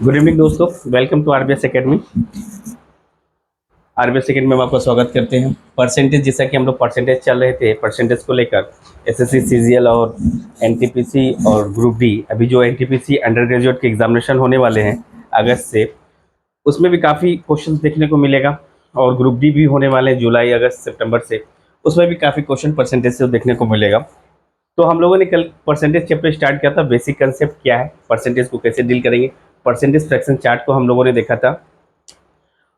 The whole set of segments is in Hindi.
गुड इवनिंग दोस्तों, welcome to RBS academy. RBS academy में आपका स्वागत करते हैं। परसेंटेज, जैसा कि हम लोग परसेंटेज चल रहे थे, परसेंटेज को लेकर एसएससी सीजीएल और एनटीपीसी और ग्रुप डी, अभी जो एनटीपीसी अंडर ग्रेजुएट के एग्जामिनेशन होने वाले हैं अगस्त से, उसमें भी काफ़ी क्वेश्चंस देखने को मिलेगा। और ग्रुप डी भी होने वाले हैं जुलाई अगस्त सितंबर से, उसमें भी काफ़ी क्वेश्चन परसेंटेज से देखने को मिलेगा। तो हम लोगों ने कल परसेंटेज चैप्टर स्टार्ट किया था। बेसिक कंसेप्ट क्या है, परसेंटेज को कैसे डील करेंगे, परसेंटेज फ्रैक्शन चार्ट को हम लोगों ने देखा था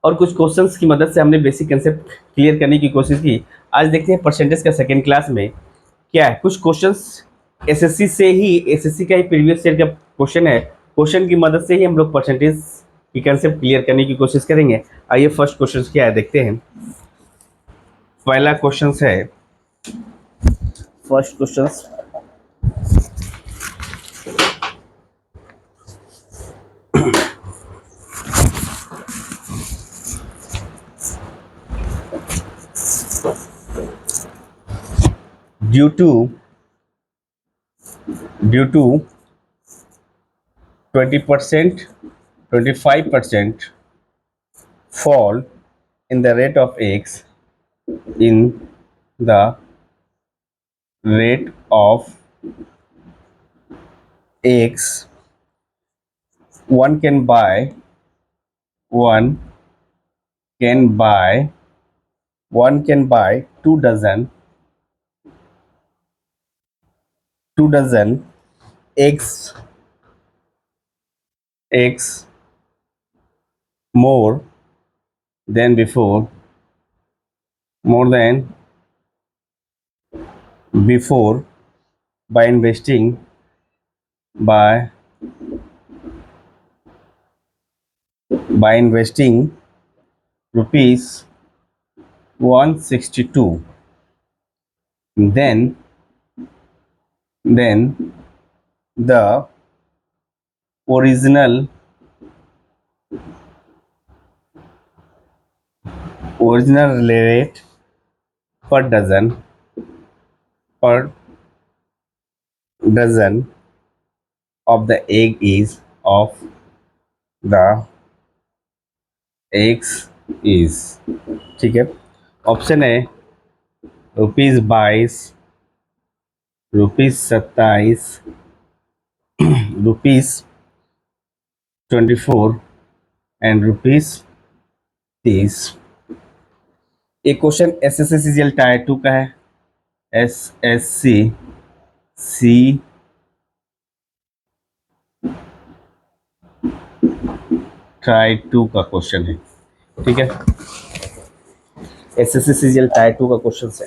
और कुछ क्वेश्चंस की मदद से हमने बेसिक कंसेप्ट क्लियर करने की कोशिश की। आज देखते हैं परसेंटेज का सेकेंड क्लास में क्या है। कुछ क्वेश्चंस एसएससी से ही, एसएससी का ही प्रीवियस ईयर का क्वेश्चन है, क्वेश्चन की मदद से ही हम लोग परसेंटेज की कंसेप्ट क्लियर करने की कोशिश करेंगे। आइए फर्स्ट क्वेश्चन क्या है देखते हैं। पहला क्वेश्चन है, first question, due to 20%, 25% fall in the rate of x, in the rate of x, one can buy one can buy 2 dozen eggs more than before by investing rupees 162. Then the original rate per dozen of the egg is ठीक है। ऑप्शन है ₹22, ₹27, ₹24 एंड ₹30। एक क्वेश्चन एसएससी सीजीएल टायर 2 का है। एसएससी सी टायर 2 का क्वेश्चन है, ठीक है। एसएससी सीजीएल टायर 2 का क्वेश्चन है।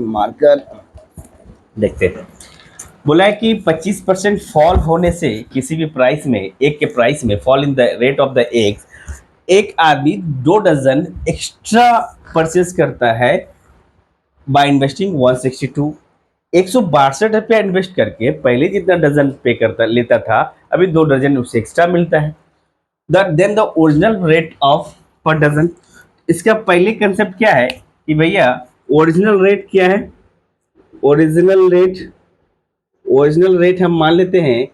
मार्कर देखते हैं। बोला है कि 25% फॉल होने से किसी भी प्राइस में, एक के प्राइस में, fall in the rate of the eggs, एक आदमी 2 डजन एक्स्ट्रा परचेज करता है बाय इन्वेस्टिंग 162। 162 रुपया इन्वेस्ट करके पहले जितना डजन पे करता लेता था, अभी 2 डजन उससे एक्स्ट्रा मिलता है। Then the original rate of per dozen. इसका पहले कंसेप्ट क्या है कि भैया ओरिजिनल रेट क्या है। ओरिजिनल रेट हम मान लेते हैं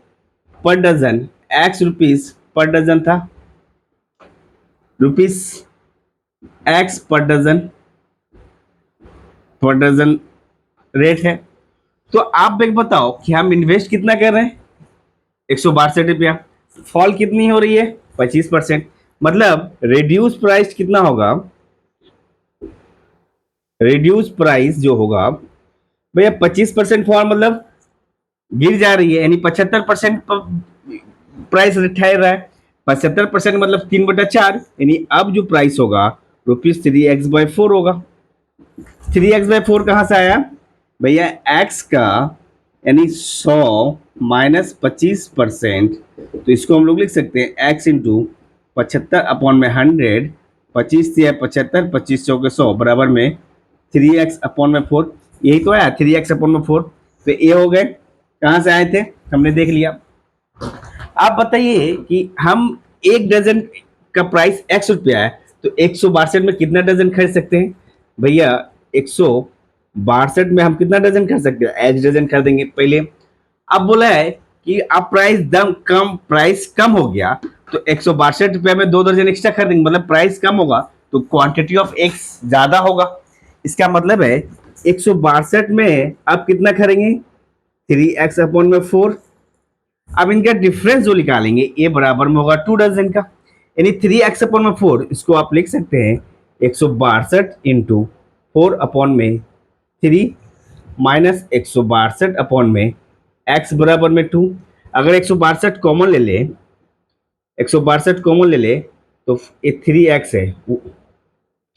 per dozen X rupees per dozen था, rupees X per dozen rate है। तो आप एक बताओ कि हम इन्वेस्ट कितना कर रहे हैं, 162 रुपया। फॉल कितनी हो रही है, 25%। मतलब रिड्यूस प्राइस कितना होगा, रिड्यूस प्राइस जो होगा भैया 25% फॉल, मतलब गिर जा रही है, यानी 75% प्राइस ठहर रहा है। 75% मतलब 3/4, यानी अब जो प्राइस होगा ₹3x/4 होगा। 3x/4 कहां से आया भैया, x का यानी 100 माइनस 25%, तो इसको हम लोग लिख सकते हैं x इंटू 75/100। 25 से 75, 25 चौके 100 बराबर में 3x/4। यही तो है 3x/4। तो ये हो गए, कहां से आए थे हमने देख लिया। आप बताइए कि हम एक डजन का प्राइस x रुपया है, तो 162 में कितना डजन खरीद सकते हैं भैया। 162 में हम कितना डजन खरीद सकते हैं, x डजन खरीदेंगे पहले। अब बोला है कि अब प्राइस कम हो गया तो 162 रुपये में 2 दर्जन एक्स्ट्रा खरीदेंगे, मतलब प्राइस कम होगा तो क्वांटिटी ऑफ एक्स ज्यादा होगा। इसका मतलब है 162 में आप कितना खरीदेंगे, 3x अपॉन में 4। अब इनका डिफरेंस जो निकालेंगे ये बराबर में होगा 2 दर्जन का, यानी 3x अपॉन में 4, इसको आप लिख सकते हैं 162 इंटू 4 अपॉन में 3 माइनस 162 अपॉन में x बराबर में 2। अगर 162 कॉमन ले ले, 162 कॉमन ले ले तो ये 3x है,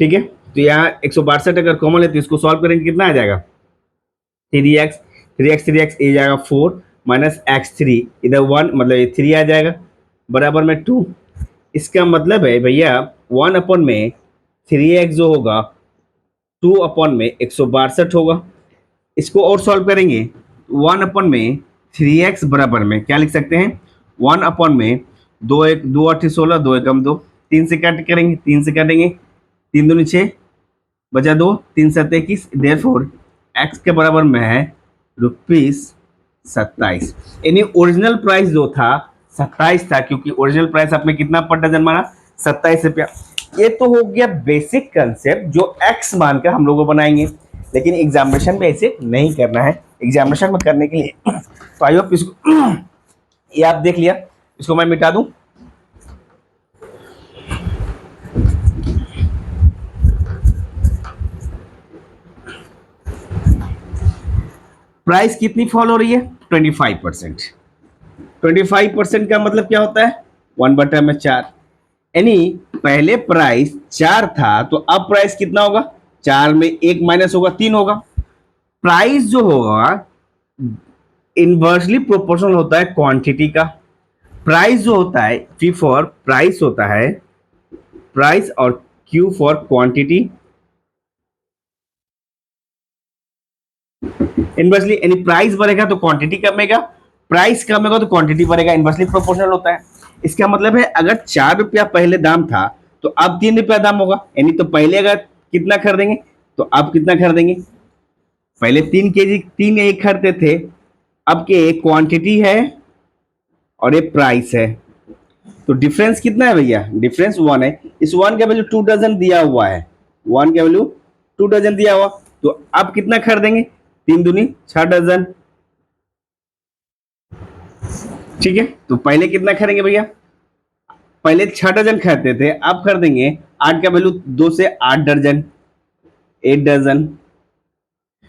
ठीक है। तो यहाँ 162 अगर कॉमन ले तो इसको सॉल्व करेंगे कितना आ जाएगा, 3x 3x 3x ये जाएगा 4 माइनस x3 इधर 1, मतलब ये 3 आ जाएगा बराबर में 2। इसका मतलब है भैया 1 अपॉन में 3x जो होगा 2 अपॉन में 162 होगा। इसको और सॉल्व करेंगे 1 अपॉन में 3x बराबर में क्या लिख सकते हैं, 1 अपॉन में 2 8 16 2 एकम 2, 3 से काट करेंगे, 3 से काटेंगे, 3 दूनी 6 बचा 2 3 7 21, देयरफॉर x के बराबर में है ₹27। यानी ओरिजिनल प्राइस जो था 27 था, क्योंकि ओरिजिनल प्राइस आपने कितना पर डजन माना, 27 रुपया। ये तो हो गया बेसिक कंसेप्ट जो x मानकर हम लोग बनाएंगे, लेकिन एग्जामिनेशन में ऐसे नहीं करना है। एग्जामिनेशन में करने के लिए तो आई होप इसको ये आप देख लिया, इसको मैं मिटा दूं। प्राइस कितनी फॉल हो रही है, 25%। 25% का मतलब क्या होता है, 1/4। यानी पहले प्राइस 4 था तो अब प्राइस कितना होगा, 4 में 1 माइनस होगा 3 होगा। प्राइस जो होगा इनवर्सली प्रोपोर्शनल होता है क्वांटिटी का। प्राइस जो होता है P फॉर प्राइस होता है प्राइस और Q फॉर क्वांटिटी। इनवर्सली यानी प्राइस बढ़ेगा तो क्वांटिटी कमेगा, प्राइस कमेगा तो क्वांटिटी बढ़ेगा, इनवर्सली प्रोपोर्शनल होता है। इसका मतलब है अगर 4 रुपया पहले दाम था तो अब 3 रुपया दाम होगा, यानी तो पहले अगर कितना खरीदेंगे तो अब कितना खरीदेंगे, पहले 3 kg 3 एक खरीदते थे, अब के एक क्वांटिटी है और एक प्राइस है, तो डिफरेंस कितना है भैया, डिफरेंस 1 है। इस 1 का वैल्यू 2 डजन दिया हुआ है, 1 का वैल्यू 2 डजन दिया हुआ, तो अब कितना खरीदेंगे, 3 दूनी 6 डजन, ठीक है। तो पहले कितना खरीदेंगे भैया, पहले 6 डजन खरीदते थे, अब खरीदेंगे 8 का वैल्यू 2 से 8 दर्जन, 8 डजन।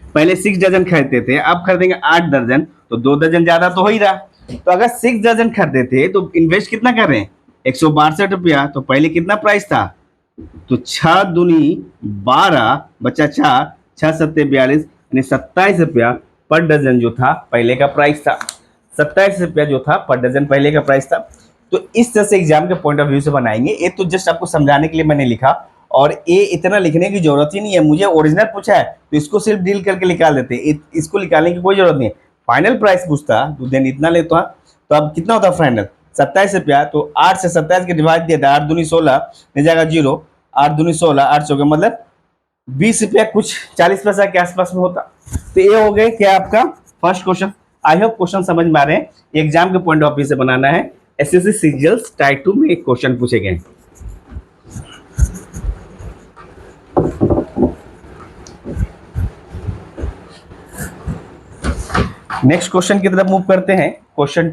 पहले 6 डजन खरीदते थे, अब खरीदेंगे 8 दर्जन, तो 2 दर्जन ज्यादा तो हो ही रहा। तो अगर 6 डजन खरीदते थे तो इन्वेस्ट कितना कर रहे हैं, 162 रुपया, तो पहले कितना प्राइस था, तो 6 दूनी 12 बचा 4, 6 सत्ते 42, यानी 27 रुपया पर डजन जो था पहले का प्राइस था, 27 रुपया जो था पर डजन पहले का प्राइस था। तो इस तरह से एग्जाम के पॉइंट ऑफ व्यू से बनाएंगे। ये तो जस्ट आपको समझाने के लिए मैंने लिखा, और ये इतना लिखने की जरूरत ही नहीं है। मुझे ओरिजिनल पूछा है तो इसको सिर्फ डील करके निकाल देते, इसको निकालने की कोई जरूरत नहीं है। फाइनल प्राइस पूछता तो देन इतना लेता, तो अब कितना होता फाइनल 27 रुपया, तो 8 से 27 के डिवाइड दिया था, 8 दूनी 16 मिल जाएगा 0, 8 दूनी 16 8 चौके मतलब 20 रुपया कुछ 40 पैसा के आसपास में होता। तो ये हो गए क्या आपका first question. I hope question समझ में आ रहे हैं। एग्जाम के पॉइंट ऑफ व्यू से बनाना है। एसएससी सीजीएल टाइप 2 में एक क्वेश्चन पूछे गए। नेक्स्ट क्वेश्चन की तरफ मूव करते हैं। क्वेश्चन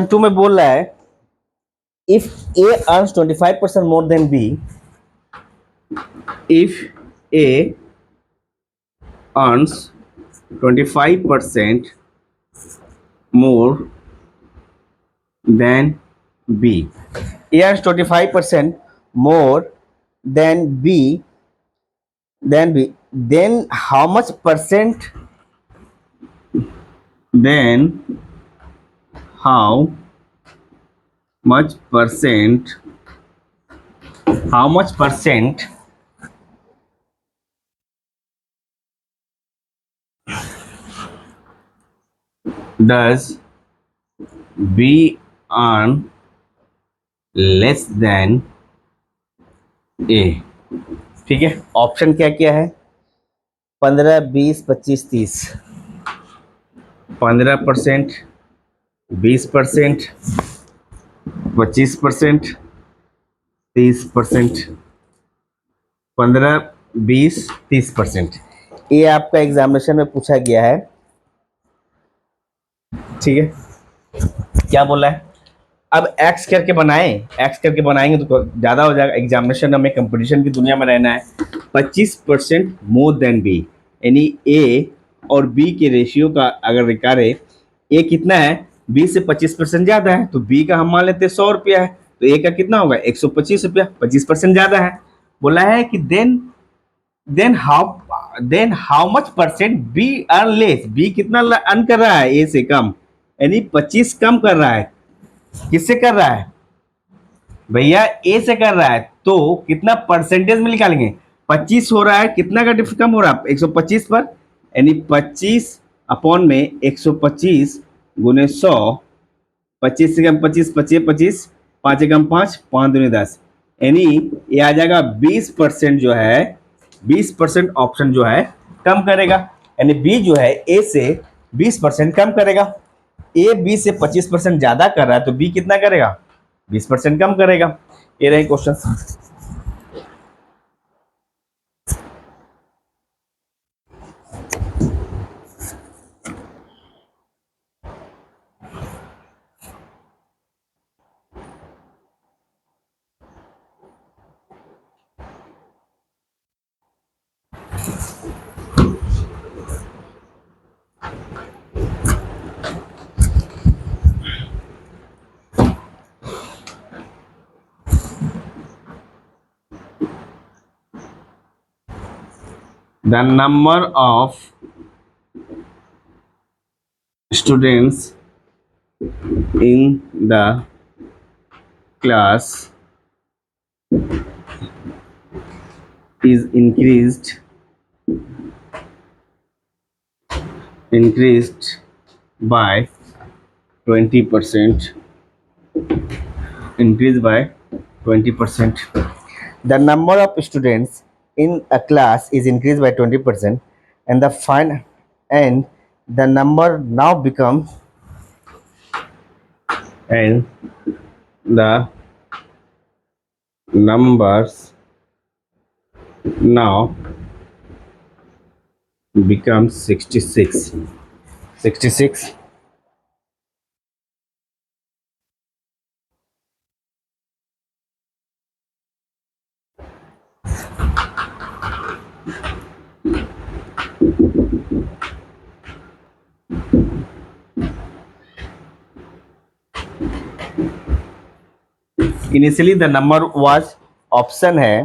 2 में बोल रहा है if A earns 25% more than B, if A earns 25% more than B, A earns 25% more than B, then how much percent, then how much percent does B earn less than A? ठीक है, ऑप्शन क्या क्या है, 15 20 25 30, 15%, 20%, 25%, 30%, 15, 20, 30%। ये आपका एग्जामिनेशन में पूछा गया है। ठीक है, क्या बोला है? अब एक्स करके बनाएं, एक्स करके बनाएंगे तो ज़्यादा हो जाएगा। एग्जामिनेशन में कंपटीशन की दुनिया में रहना है। 25% मोर देन बी, यानी ए और बी के रेशियो का अगर रिकार्ड है, ए कितना है? बी से 25% ज़्यादा है, तो बी का हम मान लेते हैं 100 रुपया है, तो ए का कितना होगा? 125 रुपया, 25% ज़्यादा है। बोला है कि then how much percent B earn less, B कितना अर्न कर रहा है ए से कम, यानी 25 कम कर रहा है। किससे कर रहा है भैया? ए से कर रहा है, तो कितना परसेंटेज में निकालेंगे? 25 हो रहा है, कितना का डिफरेंस कम हो रहा है? 125 पर, यानी 25 अपॉन में 125 गुने 100, 25 से कम 25, 25 25, 5 से कम 5, 5 दूनी 10, यानी ये आ जाएगा 20% जो है, 20% ऑप्शन जो है कम करेगा, यानी बी जो है ए से 20% कम करेगा। ए बी से 25% ज्यादा कर रहा है, तो बी कितना करेगा? 20% कम करेगा। ये रहे question. The number of students in the class is increased by 20%. Increased by 20%. The number of students in a class is increased by 20%, and the number now becomes and the numbers now becomes 66. 66. Initially the number was, option है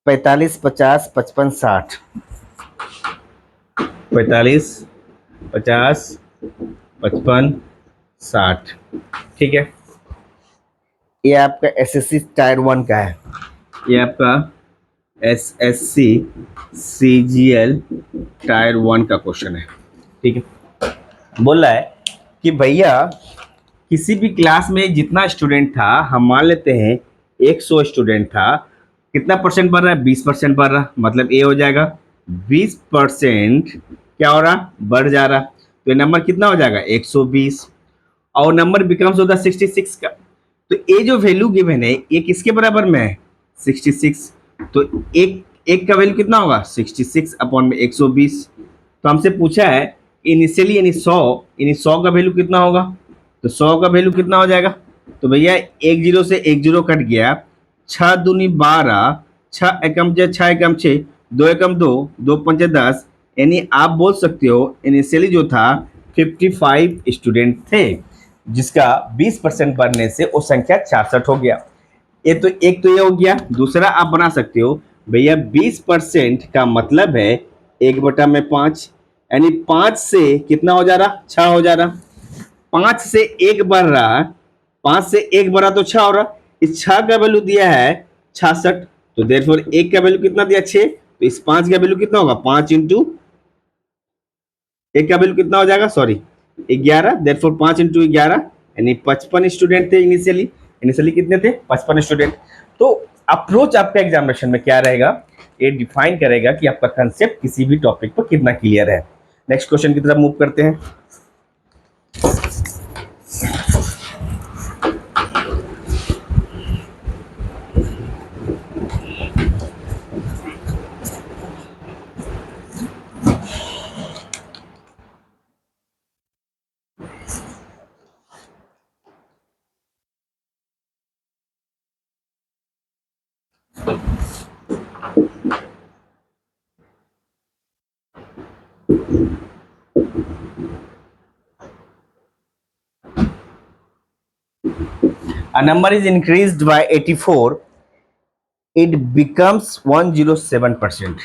45, 50, 55, 60। 45, 50, 55, 60। ठीक है, ये आपका एसएससी टायर 1 का है। ये आपका एसएससी सीजीएल टायर 1 का क्वेश्चन है। ठीक है, बोल रहा है कि भैया किसी भी क्लास में जितना स्टूडेंट था, हम मान लेते हैं 100 स्टूडेंट था, कितना परसेंट बढ़ रहा है? 20% बढ़ रहा, मतलब ए हो जाएगा 20% क्या हो रहा? बढ़ जा रहा, तो ये नंबर कितना हो जाएगा? 120, और नंबर बिकम्स होता 66 का। तो ये जो वैल्यू गिवन है ये किसके बराबर में है? 66। तो एक एक का वैल्यू कितना होगा? 66 अपॉन में 120। तो हमसे पूछा है इनिशियली यानी 100 का वैल्यू कितना होगा? तो 100 का वैल्यू कितना हो जाएगा? तो भैया एक जीरो से एक जीरो कट गया, 6 दूनी 12, 6 एकम 6, 6 एकम 6, 2 एकम 2, 2 पंचे 10, यानी आप बोल सकते हो इनिशियली जो था 55 स्टूडेंट थे, जिसका 20% बढ़ने से वो संख्या 66 हो गया। ये तो एक तो ये हो गया। दूसरा आप बना सकते हो भैया 20% का मतलब है 1/5, यानी 5 से कितना हो जा रहा? 6 हो जा रहा। 5 से 1 बढ़ रहा, 5 से 1 बढ़ा तो 6 हो रहा। इस 6 का वैल्यू दिया है 66, तो देयरफॉर 1 का वैल्यू कितना दिया? 6, तो इस 5 का वैल्यू कितना होगा? 5 इंटू 1 का वैल्यू कितना हो जाएगा? सॉरी 11, देयरफॉर 5 इंटू 11, यानी 55 स्टूडेंट थे इनिशियली कितने थे? 55 स्टूडेंट। तो अप्रोच आपका एग्जामिनेशन में क्या रहेगा? ये डिफाइन करेगा कि आपका कंसेप्ट किसी भी टॉपिक पर कितना क्लियर है। नेक्स्ट क्वेश्चन की तरफ मूव करते हैं। A number is increased by 84, it becomes 107%.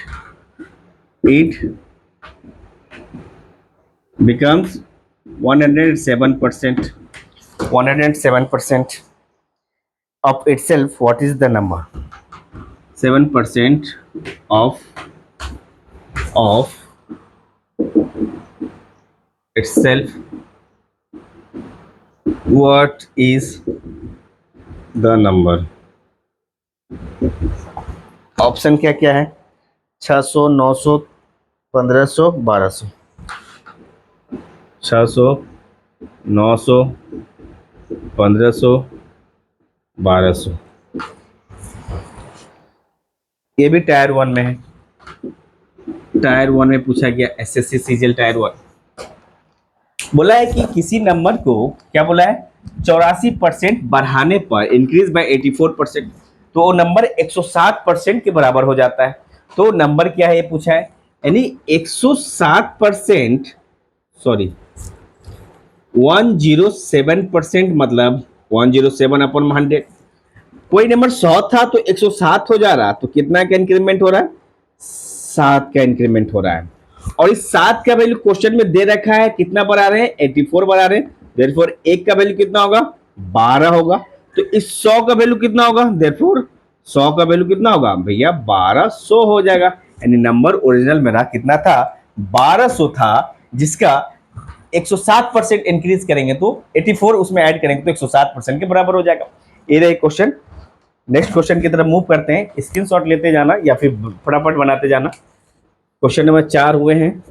It becomes 107%. 107% of itself. What is the number? 7% of itself. What is the number? Option क्या क्या है? 600, 900, 1500, 1200। 600, 900, 1500, 1200। ये भी टायर 1 में है। टायर 1 में पूछा गया एसएससी सीजीएल टायर 1। बोला है कि किसी नंबर को क्या बोला है 84% बढ़ाने पर इंक्रीज बाय 84%, तो वो नंबर 107% के बराबर हो जाता है। तो नंबर क्या है ये पूछा है, यानी 107%, सॉरी 107% मतलब 107 अपॉन 100। कोई नंबर 100 था तो 107 हो जा रहा, तो कितना का इंक्रीमेंट हो रहा है? 7 का इंक्रीमेंट हो रहा है। और इस 7 का वैल्यू क्वेश्चन में दे रखा है, कितना बढ़ा रहे हैं? 84 बढ़ा रहे हैं। देयरफॉर 1 का वैल्यू कितना होगा? 12 होगा। तो इस 100 का वैल्यू कितना होगा? देयरफॉर 100 का वैल्यू कितना होगा भैया? 1200 हो जाएगा। यानी नंबर ओरिजिनल मेरा कितना था? 1200 था, जिसका 107% इंक्रीज करेंगे तो 84 उसमें ऐड करेंगे तो 107% के बराबर हो जाएगा। ये रहे क्वेश्चन। नेक्स्ट क्वेश्चन की तरफ मूव करते हैं। स्क्रीनशॉट लेते जाना या फिर फटाफट बनाते जाना। क्वेश्चन नंबर 4 हुए हैं।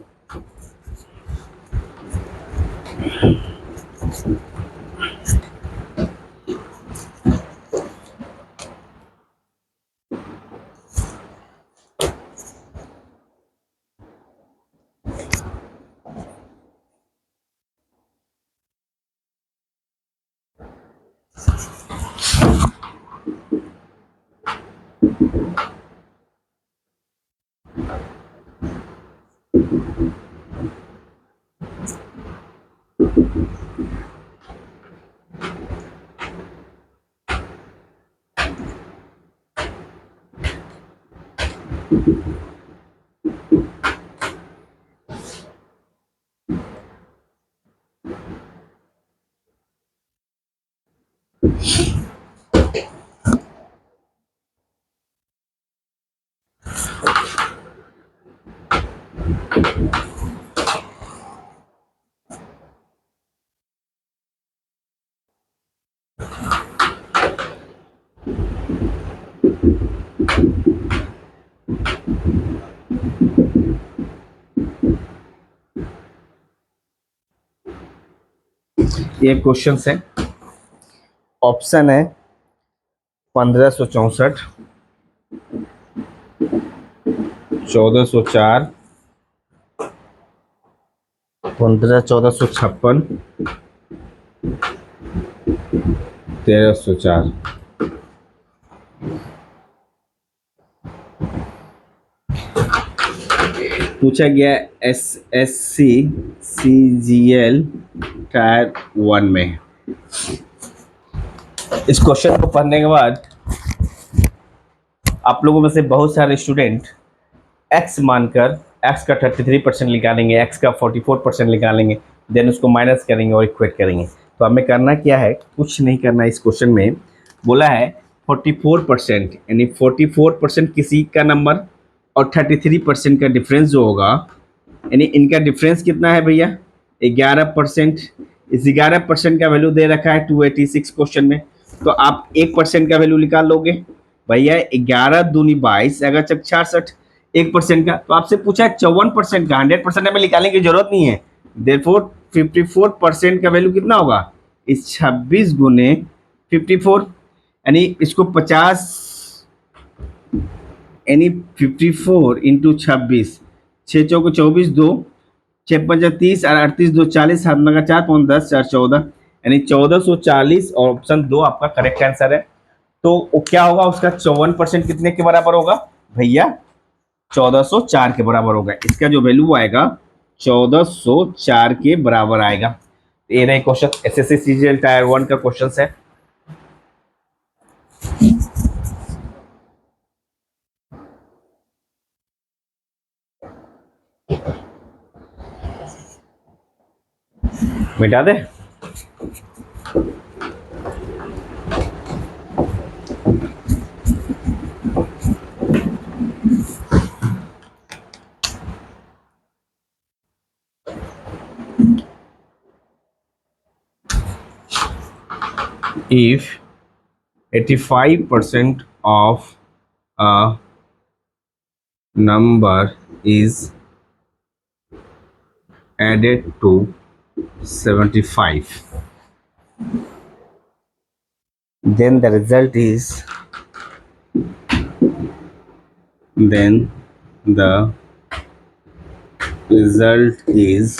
ये क्वेश्चन है। ऑप्शन है 1564, 1404, 1456, 1304। पूछा गया एसएससी सीजीएल टायर 1 में। इस क्वेश्चन को पढ़ने के बाद आप लोगों में से बहुत सारे स्टूडेंट एक्स मानकर एक्स का 33% निकालेंगे, एक्स का 44% निकालेंगे, देन उसको माइनस करेंगे और इक्वेट करेंगे। तो हमें करना क्या है? कुछ नहीं करना। इस क्वेश्चन में बोला है 44%, यानी 44% किसी का नंबर और 33% का डिफरेंस जो होगा, यानी इनका डिफरेंस कितना है भैया? 11%। इस 11% का वैल्यू दे रखा है 286 क्वेश्चन में, तो आप 1% का वैल्यू निकाल लोगे भैया। 11 दूनी 22, अगर 66, 1% का, तो आपसे पूछा है 54% का, 100% हमें निकालने की जरूरत नहीं है। देयरफॉर 54% का वैल्यू कितना होगा, इस 26 गुने 54, यानी इसको 50, यानी 54 इंटू 26, 6 चौको 24, 2 6 पंजा 30 और 38 2 40, 7 4 5 10 4 14, यानी 1440, और ऑप्शन 2 आपका करेक्ट आंसर है। तो वो क्या होगा, उसका 54% कितने के बराबर होगा भैया, 1404 के बराबर होगा। इसका जो वैल्यू आएगा 1404 के बराबर आएगा। ये रहे क्वेश्चन, एसएससी सीजीएल टायर 1 का क्वेश्चन है। मिटा दे। If 85% of a number is added to 75, then the result is, then the result is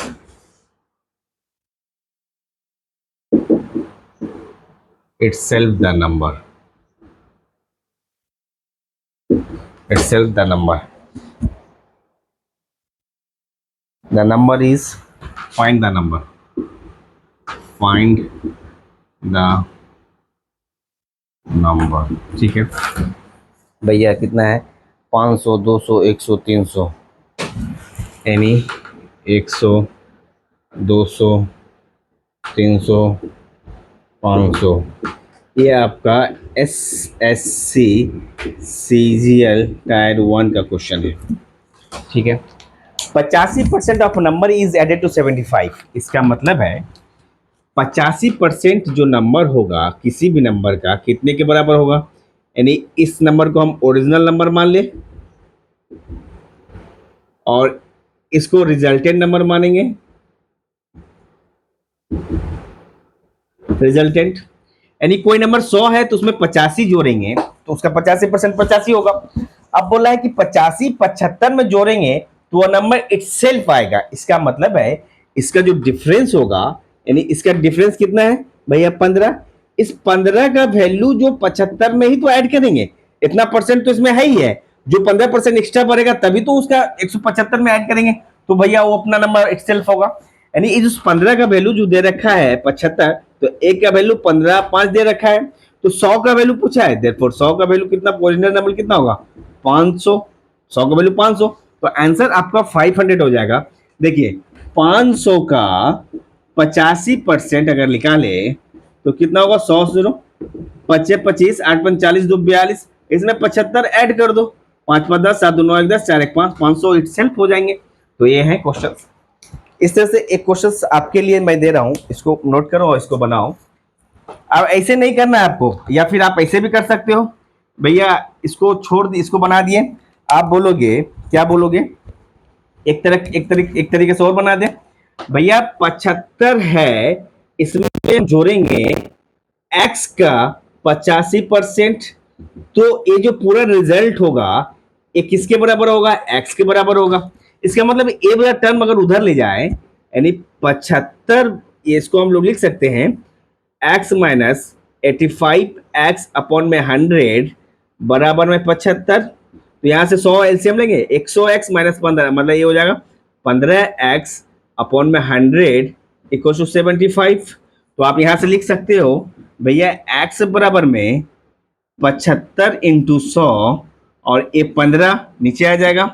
itself the number, itself the number. The number is, find the number, find the number। ठीक है भैया, कितना है, 500 200 100 300, यानी 100 200 300 500। ये आपका S S C C G L tier 1 का क्वेश्चन है। ठीक है, 85% of number is added to 75, इसका मतलब है 85% जो नंबर होगा किसी भी नंबर का कितने के बराबर होगा, यानी इस नंबर को हम ओरिजिनल नंबर मान ले और इसको रिजल्टेंट नंबर मानेंगे, रिजल्टेंट, यानी कोई नंबर 100 है तो उसमें 85 जोड़ेंगे तो उसका 85% 85 होगा। अब बोला है कि 85 75 में जोड़ेंगे तो वह नंबर इटसेल्फ आएगा। इसका मतलब है इसका जो डिफरेंस होगा, यानी इसका डिफरेंस कितना है भैया 15, इस 15 का वैल्यू जो 75 में ही तो ऐड करेंगे, इतना परसेंट तो इसमें है ही है, जो 15% एक्स्ट्रा बढ़ेगा तभी तो उसका 175 में ऐड करेंगे, तो भैया वो अपना नंबर इटसेल्फ होगा। यानी इस 15 का वैल्यू जो दे रखा है 75, तो एक का वैल्यू 15 5 दे रखा है, तो 100 का वैल्यू पूछा है, देयरफॉर 100 का वैल्यू कितना, ओरिजिनल नंबर कितना होगा 500, 100 का वैल्यू 500, तो आंसर आपका 500 हो जाएगा। देखिए 500 का 85% अगर निकाले तो कितना होगा, 100 0 5 25 8 45 2 42, इसमें 75 ऐड कर दो, 5 5 10 7 2 9 1 10 4 1 5, 500 इटसेल्फ हो जाएंगे। तो ये है क्वेश्चन। इस तरह से एक क्वेश्चन आपके लिए मैं दे रहा हूं, इसको नोट करो और इसको बनाओ। अब ऐसे नहीं करना है आपको, या फिर आप ऐसे भी कर सकते हो भैया, इसको छोड़ दी, इसको बना दिए, आप बोलोगे क्या बोलोगे, एक तरीके से और बना दे भैया, 75 है, इसमें जोड़ेंगे एक्स का 85%, तो ये जो पूरा रिजल्ट होगा ये किसके बराबर होगा, एक्स के बराबर होगा। इसका मतलब ए वाला टर्म अगर उधर ले जाए, यानी 75, इसको हम लोग लिख सकते हैं एक्स माइनस 85 एक्स अपॉन में 100 बराबर में 75, तो यहां से 100 एलसीएम लेंगे, 100 एक्स माइनस 15, मतलब ये हो जाएगा 15 एक्स अपॉन में 100 इक्वल टू 75। तो आप यहां से लिख सकते हो भैया एक्स बराबर में 75 इंटू 100, और ये 15 नीचे आ जाएगा,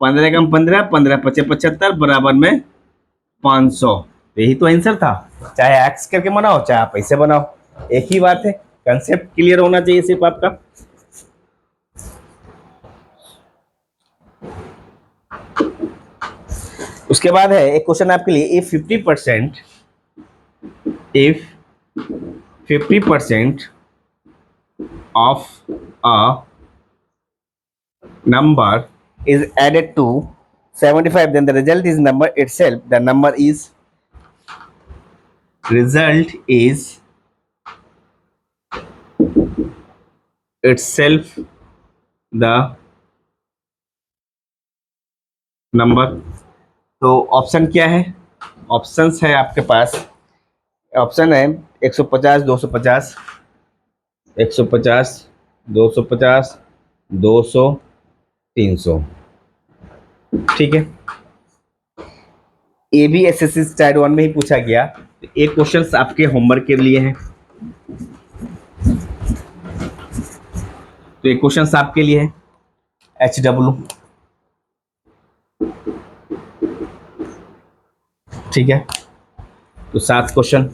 15 कम 15 15 पचे 75 बराबर में 500। यही तो आंसर था, चाहे एक्स करके बनाओ चाहे आप ऐसे बनाओ, एक ही बात है, कंसेप्ट क्लियर होना चाहिए सिर्फ आपका। उसके बाद है एक क्वेश्चन आपके लिए, if 50% of a number is added to 75, then the result is number itself. The number is result is itself the number. तो ऑप्शन क्या है? ऑप्शंस है आपके पास। ऑप्शन है 150, 250, 150, 250, 200, 300। ठीक है, ए भी एस एस सी टायर 1 में ही पूछा गया। तो एक क्वेश्चन आपके होमवर्क के लिए है, तो एक क्वेश्चन आपके लिए है HW। ठीक है, तो 7 question.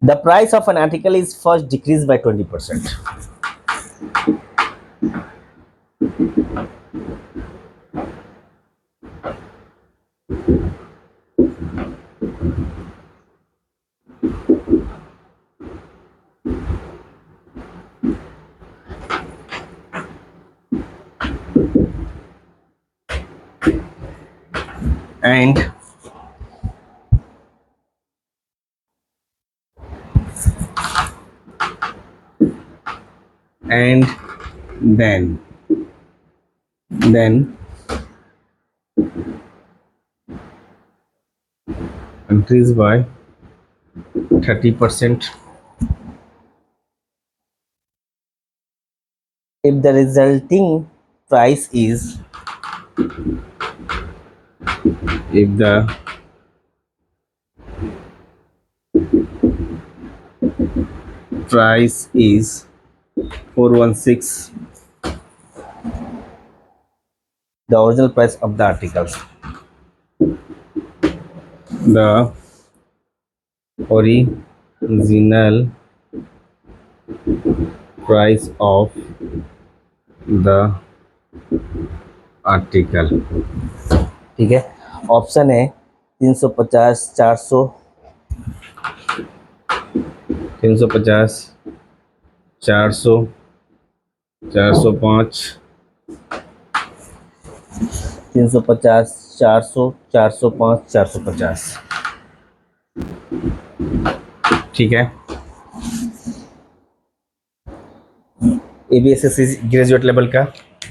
The price of an article is first decreased by 20%. And then increase by 30%. If the resulting price is if the price is 416, the original price of the articles, the original price of the article। ठीक है, ऑप्शन है 350, 400, 350, 400, 405, 350, 400, 405, 450। ठीक है, ABSSC ग्रेजुएट लेवल का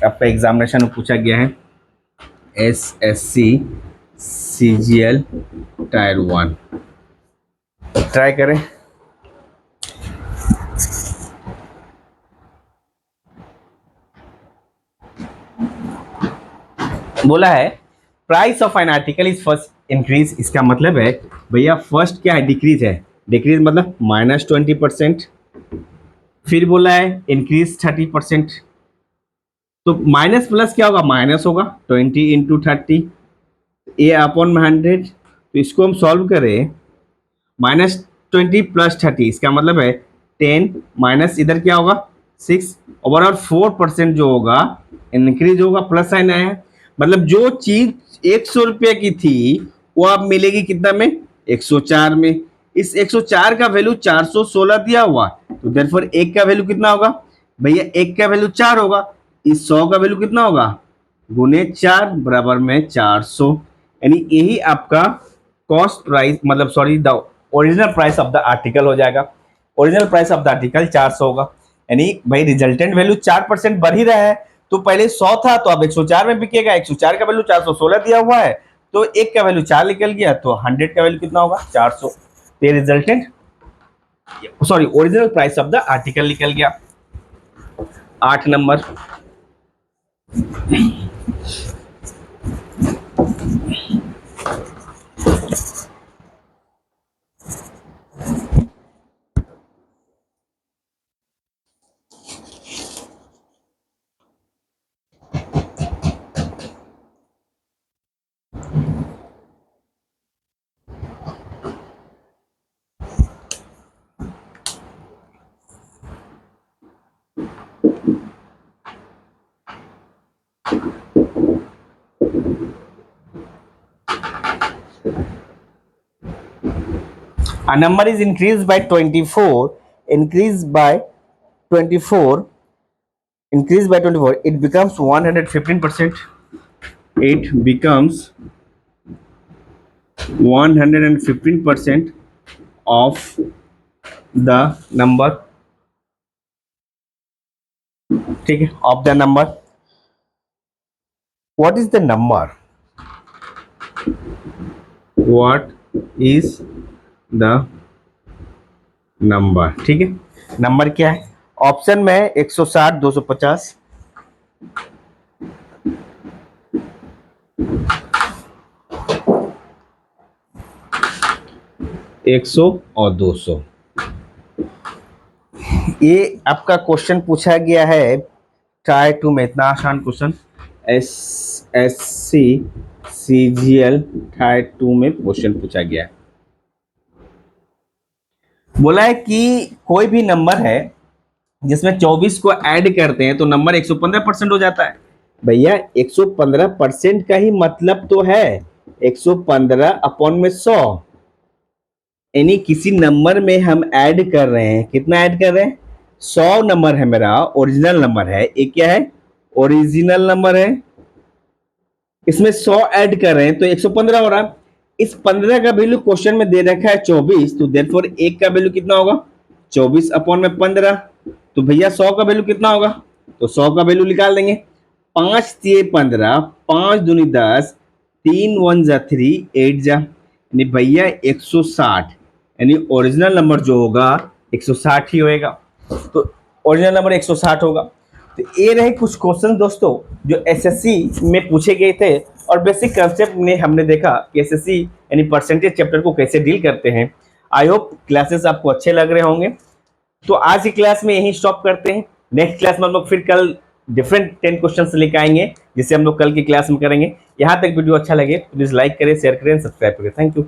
आपका एग्जामिनेशन में पूछा गया है, SSC CGL टायर 1। ट्राई करें। बोला है price of an article is first increase, इसका मतलब है भैया फर्स्ट क्या है, डिक्रीज है। डिक्रीज मतलब -20%। फिर बोला है इंक्रीज 30%। तो माइनस प्लस क्या होगा, माइनस होगा 20 इंटू 30, ए अपॉन 100। तो इसको हम सॉल्व करें, -20 + 30, इसका मतलब है 10 माइनस इधर क्या होगा 6, ओवरऑल 4% जो होगा इंक्रीज होगा, प्लस साइन आया है। मतलब जो चीज 100 रुपये की थी वो अब मिलेगी कितना में, 104 में। इस 104 का वैल्यू 416 दिया हुआ, तो देयरफॉर एक का वैल्यू कितना होगा भैया, एक का वैल्यू 4 होगा। इस 100 का वैल्यू कितना होगा, गुने 4 बराबर में 400। यानी यही आपका कॉस्ट प्राइस, मतलब sorry the original price of the article हो जाएगा। Original price of the article 400 होगा। यानी भाई रिजल्टेंट वैल्यू 4% बढ़ ही रहा है, तो पहले 100 था तो अब 104 में बिकेगा। 104 का वैल्यू 416 दिया हुआ है, तो एक का वैल्यू 4 निकल गया, तो 100 का वैल्यू कितना होगा 400। तो resultant sorry original price of the article निकल गया। 8 number, A number is increased by 24, increased by 24, increased by 24, it becomes 115%. It becomes 115% of the number. ठीक है, of the number. What is the number? What is the number? ठीक है, नंबर क्या है? ऑप्शन में 160, 250, 100 और 200। ये आपका क्वेश्चन पूछा गया है ट्राई टू में, इतना आसान question SSC CGL tier two में क्वेश्चन पूछा गया है। बोला है कि कोई भी नंबर है जिसमें 24 को ऐड करते हैं तो नंबर 115% हो जाता है। भैया 115% का ही मतलब तो है 115 अपॉन में 100, यानी किसी नंबर में हम ऐड कर रहे हैं, कितना ऐड कर रहे हैं? 100 नंबर है मेरा, ओरिजिनल नंबर है। एक क्या है? ओरिजिनल नंबर है, इसमें 100 ऐड कर रहे हैं तो 115 हो रहा है। इस 15 का वैल्यू क्वेश्चन में दे रखा है 24, तो देयरफॉर एक का वैल्यू कितना होगा? 24 अपॉन में 15। तो भैया 100 का वैल्यू कितना होगा? तो 100 का वैल्यू निकाल देंगे। 5 तिये 15, 5 दूनी 10, 3 1 जा 3, 8 जा, यानी भैया 160, यानी ओरिजिनल नंबर जो होगा 160 ही होएगा। तो ओरिजिनल नंबर 160 होगा। तो ये रहे कुछ क्वेश्चन दोस्तों जो एसएससी में पूछे गए थे, और बेसिक कंसेप्ट में हमने देखा कि एसएससी यानी परसेंटेज चैप्टर को कैसे डील करते हैं। आई होप क्लासेस आपको अच्छे लग रहे होंगे। तो आज की क्लास में यही स्टॉप करते हैं। नेक्स्ट क्लास में हम लोग फिर कल डिफरेंट 10 क्वेश्चन लेकर आएंगे, जिसे हम लोग कल की क्लास में करेंगे। यहाँ तक वीडियो अच्छा लगे प्लीज लाइक करें, शेयर करें, सब्सक्राइब करें। Thank you.